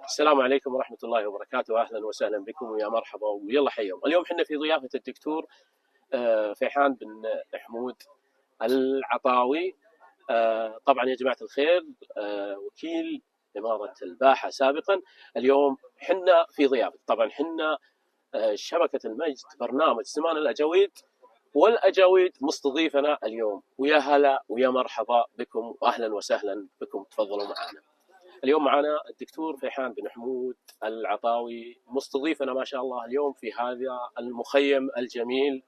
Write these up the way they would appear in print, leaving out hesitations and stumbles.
السلام عليكم ورحمة الله وبركاته، أهلا وسهلا بكم ويا مرحبا ويلا حيهم. اليوم حنا في ضيافة الدكتور فيحان بن حمود العطاوي. طبعا يا جماعة الخير، وكيل إمارة الباحة سابقا. اليوم حنا في ضيافة، طبعا حنا شبكة المجد برنامج زمان الأجاويد، والأجاويد مستضيفنا اليوم. ويا هلا ويا مرحبا بكم وأهلا وسهلا بكم، تفضلوا معنا. اليوم معنا الدكتور فيحان بن حمود العطاوي مستضيفنا ما شاء الله اليوم في هذا المخيم الجميل.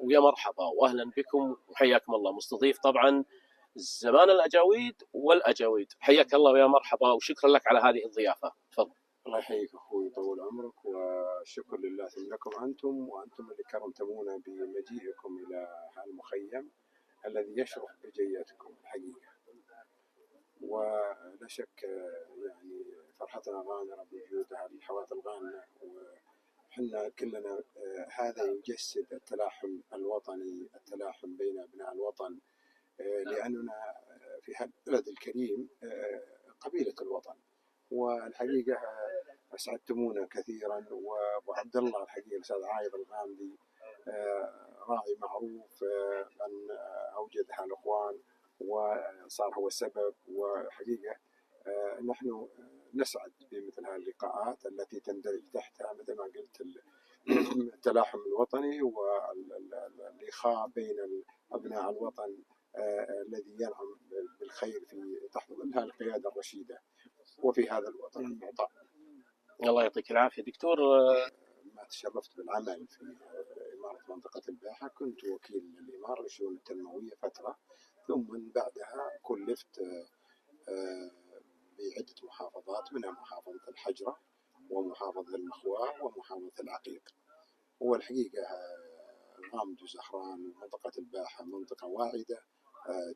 ويا مرحبا واهلا بكم وحياكم الله. مستضيف طبعا زمان الاجاويد والاجاويد، حياك الله ويا مرحبا وشكرا لك على هذه الضيافه. تفضل. الله يحييك اخوي، طول عمرك، والشكر لله لكم انتم اللي كرمتمونا بمجيئكم الى هالمخيم الذي يشرف بجيتكم الحقيقه. ولا شك يعني فرحتنا غامره بوجود هالحوادث الغامره، وحنا كلنا هذا يجسد التلاحم الوطني، التلاحم بين ابناء الوطن، لاننا في هذا البلد الكريم قبيله الوطن. والحقيقه اسعدتمونا كثيرا. وابو عبد الله الحقيقه الاستاذ عايض الغامدي راعي معروف ان اوجد هالاخوان وصار هو السبب. وحقيقه نحن نسعد بمثل هذه اللقاءات التي تندرج تحتها مثل ما قلت التلاحم الوطني والاخاء بين ابناء الوطن الذي ينعم بالخير في تحت ظل القياده الرشيده وفي هذا الوطن المعطاء. الله يعطيك العافيه دكتور. ما تشرفت بالعمل في إمارة منطقة الباحة، كنت وكيل الإمارة للشؤون التنموية فترة، ثم من بعدها كلفت بعدة محافظات، منها محافظة الحجرة ومحافظة المخواة ومحافظة العقيق. والحقيقة غامد وزهران ومنطقة الباحة منطقة واعدة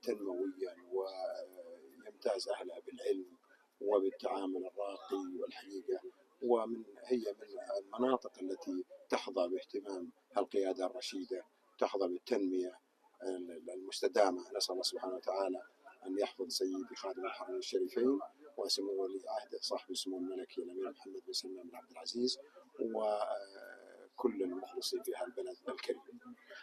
تنمويا، ويمتاز أهلها بالعلم وبالتعامل الراقي. والحقيقة هي من المناطق التي تحظى باهتمام القيادة الرشيدة، تحظى بالتنمية المستدامة. نسأل الله سبحانه وتعالى أن يحفظ سيدي خادم الحرمين الشريفين وسمو ولي عهده صاحب السمو الملكي الأمير محمد بن سلمان بن عبد العزيز وكل المخلصين في هالبلد الكريم.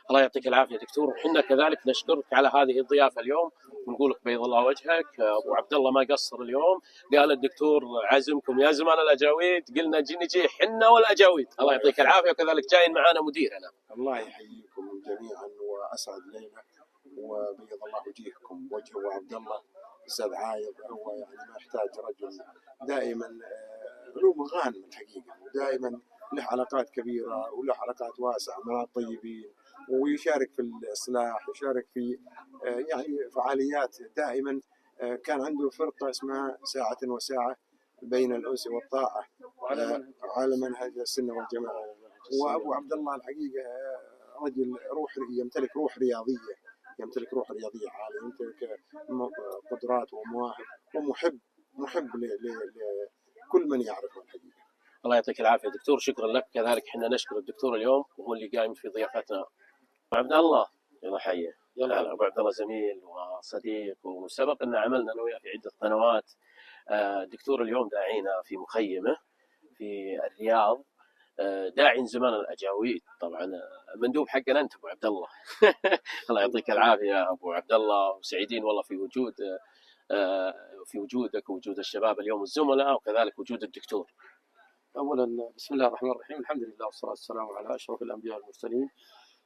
الله يعطيك العافيه دكتور، وحنا كذلك نشكرك على هذه الضيافه اليوم ونقول لك بيض الله وجهك. ابو عبد الله ما قصر اليوم، قال الدكتور عزمكم يا زمان الاجاويد، قلنا نجي حنا والاجاويد. الله يعطيك العافيه، وكذلك جايين معانا مديرنا. الله يحييكم جميعا واسعد ليله وبيض الله وجيهكم. وجه ابو عبد الله استاذ عايض هو يعني ما يحتاج رجل دائما له مغانم الحقيقه، ودائما له علاقات كبيره وله علاقات واسعه مع الطيبين، ويشارك في الإصلاح، يشارك في يعني فعاليات دائما. كان عنده فرقة اسمها ساعة وساعة بين الأنس والطاعة على منهج السنة والجماعة. وأبو عبد الله الحقيقة رجل يمتلك روح رياضية، يمتلك روح رياضية عالية، يمتلك قدرات ومواهب، ومحب لكل من يعرفه الحقيقة. الله يعطيك العافية دكتور، شكرا لك. كذلك احنا نشكر الدكتور اليوم وهو اللي قايم في ضيافتنا. عبد الله يلا حيه. يلا ابو عبد الله زميل وصديق، وسبق ان عملنا انا وياه في عده قنوات. الدكتور اليوم داعينا في مخيمه في الرياض، داعي زمان الاجاويد. طبعا مندوب حقنا انت ابو عبد الله. الله يعطيك العافيه يا ابو عبد الله، وسعيدين والله في وجودك ووجود الشباب اليوم الزملاء، وكذلك وجود الدكتور. اولا بسم الله الرحمن الرحيم، الحمد لله والصلاه والسلام على اشرف الانبياء والمرسلين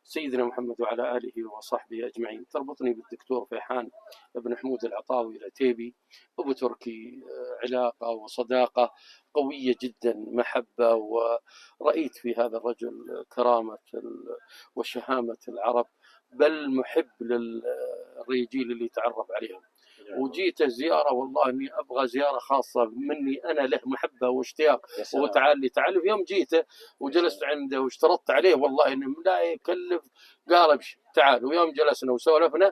سيدنا محمد وعلى آله وصحبه أجمعين. تربطني بالدكتور فيحان بن حمود العطاوي العتيبي أبو تركي علاقة وصداقة قوية جدا، محبة، ورأيت في هذا الرجل كرامة وشهامة العرب، بل محب للرجال اللي تعرف عليهم. وجيت زيارة والله إني أبغى زيارة خاصة مني أنا، له محبة واشتياق. وتعالي في يوم جيته وجلست عنده واشترطت عليه والله إنه لا يكلف، قال ابشر تعال. ويوم جلسنا وسولفنا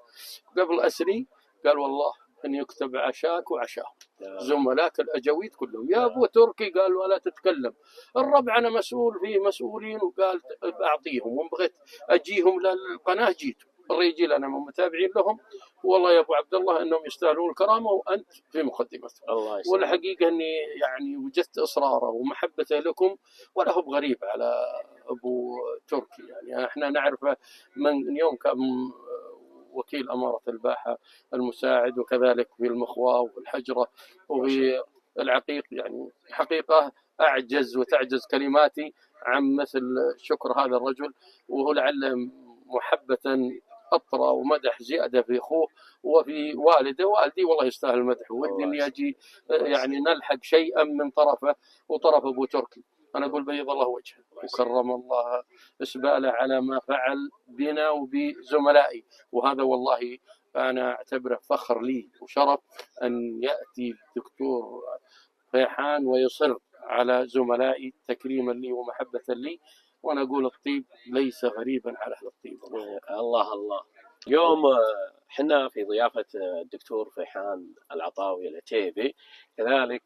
قبل أسري قال والله أن يكتب عشاك وعشاه زملاك الأجاويد كلهم يا أبو تركي. قال ولا تتكلم، الربع أنا مسؤول فيه مسؤولين، وقال أعطيهم، وإن بغيت أجيهم للقناة جيت. الرجال أنا من متابعين لهم، والله يا أبو عبد الله أنهم يستاهلون الكرامة وأنت في مقدمتهم. الله يسلمك. والحقيقة أني يعني وجدت إصراره ومحبته لكم، ولا هو بغريب على أبو تركي. يعني احنا نعرفه من يوم كان وكيل أمارة الباحة المساعد، وكذلك في المخواة والحجرة وفي العقيق. يعني حقيقة أعجز وتعجز كلماتي عن مثل شكر هذا الرجل، وهو لعل محبة أطرى ومدح زيادة في أخوه وفي والده. والدي والله يستاهل المدح، ودي إني أجي يعني نلحق شيئا من طرفه وطرف أبو تركي. أنا أقول بيض الله وجهه وكرم الله إسباله على ما فعل بنا وبزملائي، وهذا والله أنا أعتبره فخر لي وشرف أن يأتي الدكتور فيحان ويصر على زملائي تكريما لي ومحبة لي. وأنا أقول الطيب ليس غريبا على أهل الطيب. الله الله. اليوم حنا في ضيافة الدكتور فيحان العطاوي العتيبي، كذلك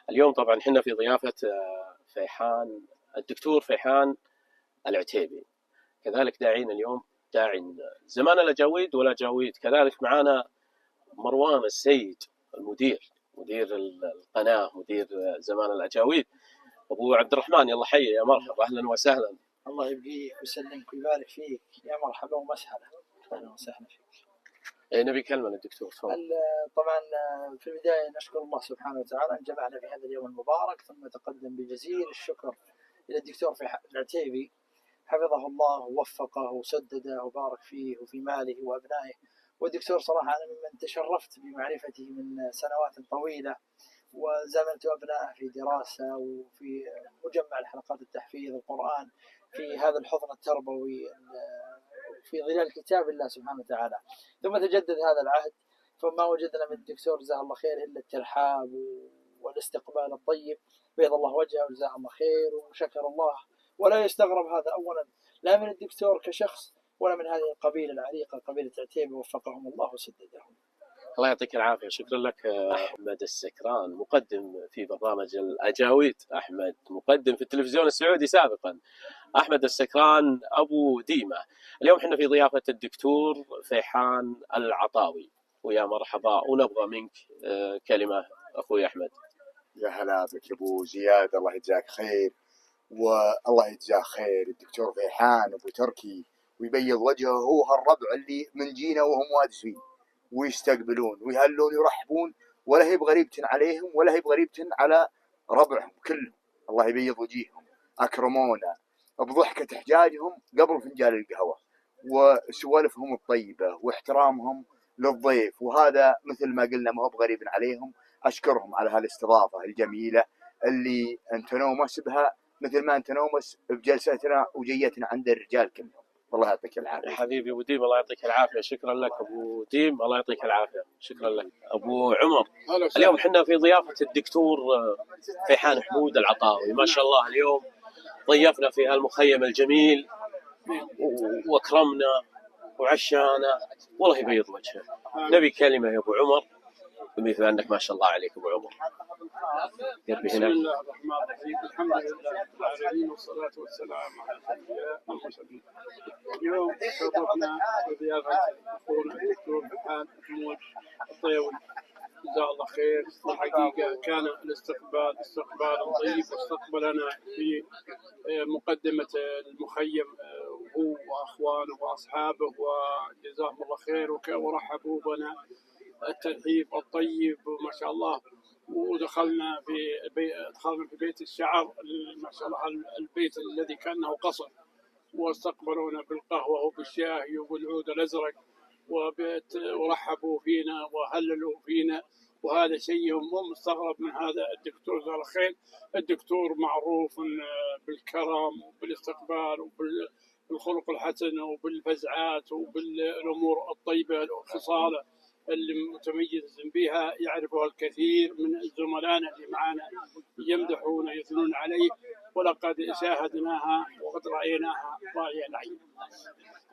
اليوم طبعا حنا في ضيافة فيحان الدكتور فيحان العتيبي، كذلك داعين اليوم داعي زمان الأجاويد والأجاويد. كذلك معنا مروان السيد مدير القناة، مدير زمان الأجاويد، أبو عبد الرحمن. يلا حي يا مرحبا، أهلا وسهلا. الله يبقيك ويسلمك ويبارك فيك، يا مرحبا ومسهلا. أهلا وسهلا فيك. نبي كلمة للدكتور. طبعا في البداية نشكر الله سبحانه وتعالى أن جمعنا في هذا اليوم المبارك، ثم تقدم بجزيل الشكر إلى الدكتور العتيبي حفظه الله ووفقه وسدده وبارك فيه وفي ماله وأبنائه. والدكتور صراحة أنا ممن تشرفت بمعرفته من سنوات طويلة، وزملت أبنائه في دراسة وفي مجمع الحلقات التحفيظ القرآن في هذا الحضن التربوي في ظلال كتاب الله سبحانه وتعالى. ثم تجدد هذا العهد، فما وجدنا من الدكتور جزاه الله خير إلا الترحاب والاستقبال الطيب. بيض الله وجهه وجزاه الله خير وشكر الله. ولا يستغرب هذا أولا لا من الدكتور كشخص ولا من هذه القبيلة العريقة قبيلة عتيبي، وفقهم الله وسددهم. الله يعطيك العافية. شكرا لك أحمد السكران، مقدم في برنامج الأجاويد. أحمد مقدم في التلفزيون السعودي سابقا. أحمد السكران أبو ديمة. اليوم احنا في ضيافة الدكتور فيحان العطاوي، ويا مرحبا. ونبغى منك كلمة أخوي أحمد. يا هلا بك يا أبو زياد، الله يجزاك خير، والله يجزاه خير الدكتور فيحان أبو تركي ويبيض وجهه. هو هالربع اللي من جينا وهم وادسين ويستقبلون ويهلون ويرحبون، ولا هي بغريبة عليهم ولا هي بغريبة على ربعهم كلهم. الله يبيض وجيههم، أكرمونا بضحكة حجاجهم قبل فنجان القهوة وسوالفهم الطيبة واحترامهم للضيف، وهذا مثل ما قلنا ما هو بغريب عليهم. أشكرهم على هالاستضافة الجميلة اللي أنت نومس بها مثل ما أنت نومس بجلستنا وجيتنا عند الرجال كلهم. الله يعطيك العافية حبيبي أبو ديم، الله يعطيك العافية. شكرا لك أبو ديم، الله يعطيك العافية. شكرا لك أبو عمر. اليوم احنا في ضيافة الدكتور فيحان حمود العطاوي، ما شاء الله. اليوم ضيفنا في هالمخيم الجميل واكرمنا وعشانا، والله يبيض وجهه. نبي كلمة يا أبو عمر، بمثل أنك ما شاء الله عليك أبو عمر. بسم الله الرحمن الرحيم، الحمد لله رب العالمين والصلاة والسلام على الأنبياء والمرسلين. اليوم شرفنا بضيافة أخونا الدكتور فيحان حمود العطاوي جزاه الله خير. الحقيقة كان الاستقبال طيب، واستقبلنا في مقدمة المخيم هو وأخوانه وأصحابه، وجزاهم الله خير ورحبوا بنا الترحيب الطيب ما شاء الله. ودخلنا في بيت الشعر ما شاء الله، البيت الذي كأنه قصر، واستقبلونا بالقهوة وبالشاي وبالعود الأزرق، ورحبوا فينا وهللوا فينا. وهذا شيء مو مستغرب من هذا الدكتور جزاه الله خير. الدكتور معروف بالكرم وبالاستقبال وبالخلق الحسن وبالفزعات وبالأمور الطيبة وخصاله اللي متميز بها يعرفها الكثير من زملائنا اللي معنا، يمدحون ويثنون عليه، ولقد شاهدناها وقد رأيناها رأي العين.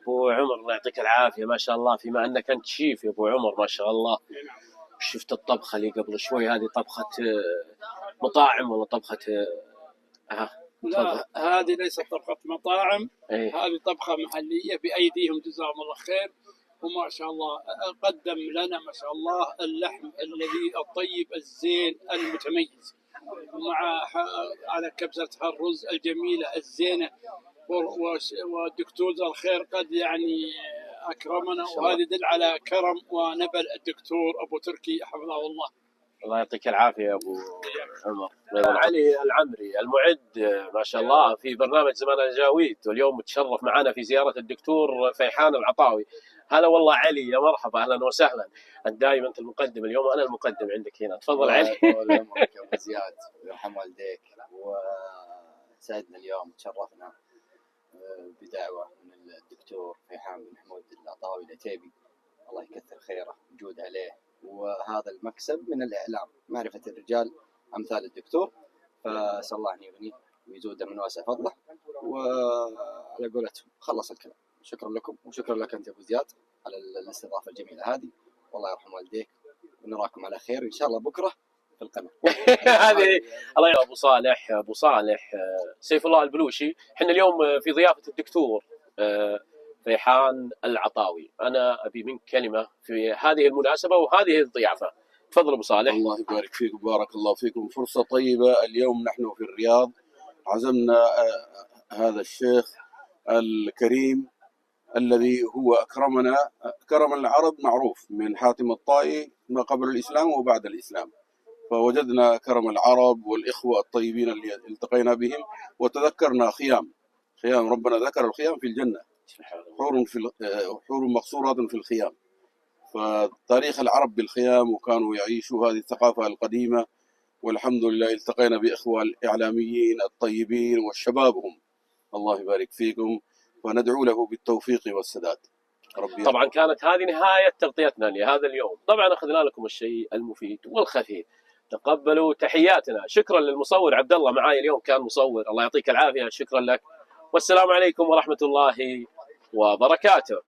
أبو عمر الله يعطيك العافية، ما شاء الله. فيما أنك أنت شيف يا أبو عمر ما شاء الله، شفت الطبخة اللي قبل شوي، هذه طبخة مطاعم ولا طبخة لا، هذه ليست طبخة مطاعم، إيه. هذه طبخة محلية بأيديهم جزاهم الله خير. وما شاء الله قدم لنا ما شاء الله اللحم الذي الطيب الزين المتميز، مع على كبستها الرز الجميلة الزينة. والدكتور ذا الخير قد يعني أكرمنا، وهذا يدل على كرم ونبل الدكتور أبو تركي حفظه الله. الله يعطيك العافية يا أبو عمر. علي العمري المعد ما شاء الله في برنامج زمان الجاويد، واليوم متشرف معنا في زيارة الدكتور فيحان العطاوي. هلا والله علي، يا مرحبا، أهلا وسهلا. أنت دائما أنت المقدم، اليوم أنا المقدم عندك هنا. تفضل علي. طول عمرك يا أبو زياد، يرحم والديك. وسعدنا اليوم تشرفنا بدعوة من الدكتور فيحان بن محمود العطاوي العتيبي، الله يكثر خيره وجود عليه. وهذا المكسب من الإعلام، معرفة الرجال أمثال الدكتور، فأسأل الله أن يغنيه ويزوده من واسع فضله. وعلى قولتهم خلص الكلام. شكرا لكم وشكرا لك أنت أبو زياد على الاستضافة الجميلة هذه، والله يرحم والديك، ونراكم على خير إن شاء الله بكرة في القناة. هذه الله يا أبو صالح سيف الله البلوشي. احنا اليوم في ضيافة الدكتور فيحان العطاوي. أنا أبي منك كلمة في هذه المناسبة وهذه الضيافة. تفضل أبو صالح. الله يبارك فيكم، بارك الله فيكم. فرصة طيبة، اليوم نحن في الرياض عزمنا هذا الشيخ الكريم الذي هو أكرمنا كرم العرب، معروف من حاتم الطائي ما قبل الإسلام وبعد الإسلام. فوجدنا كرم العرب والإخوة الطيبين اللي التقينا بهم، وتذكرنا خيام ربنا ذكر الخيام في الجنة، حور مقصورات في الخيام. فتاريخ العرب بالخيام، وكانوا يعيشوا هذه الثقافة القديمة. والحمد لله التقينا بإخوة الإعلاميين الطيبين والشبابهم، الله يبارك فيكم، وندعو له بالتوفيق والسداد. طبعا كانت هذه نهاية تغطيتنا لهذا اليوم. طبعا أخذنا لكم الشيء المفيد والخفيف، تقبلوا تحياتنا. شكرا للمصور عبد الله، معاي اليوم كان مصور، الله يعطيك العافية، شكرا لك، والسلام عليكم ورحمة الله وبركاته.